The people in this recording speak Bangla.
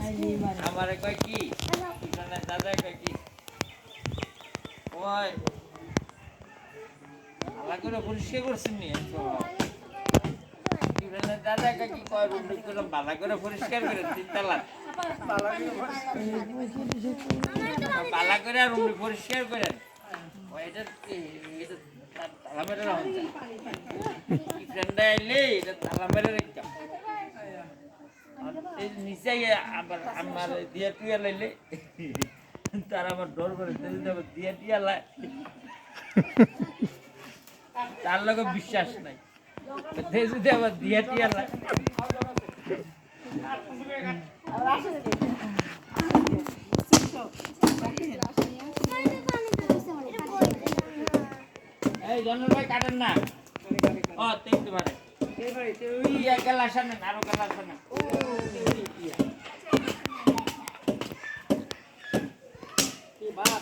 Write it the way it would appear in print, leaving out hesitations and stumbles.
আমারে কয় কি দাদা কয় কি ওই আলা করে পরিষ্কার করছেন নি দাদা কয় কি কয় রুম করলাম বালা করে পরিষ্কার করে তিনতলা বালা করে রুম পরিষ্কার করেন এটা এটা তালা মেরে রাখুন ফ্রেন্ড আইলে এটা তালা মেরে রেখতাম নিচে আবার আমার দিয়া টুয়া লাইলে তার আবার ডর করে দিয়া টিয়া লাই তার লগে বিশ্বাস নাই যদি আবার দিয়া টিয়া লাই এই জন্মের ভাই কাটেন না ও দেখতে পারে গেল আসেন না আরো গেল আসেন না বাবা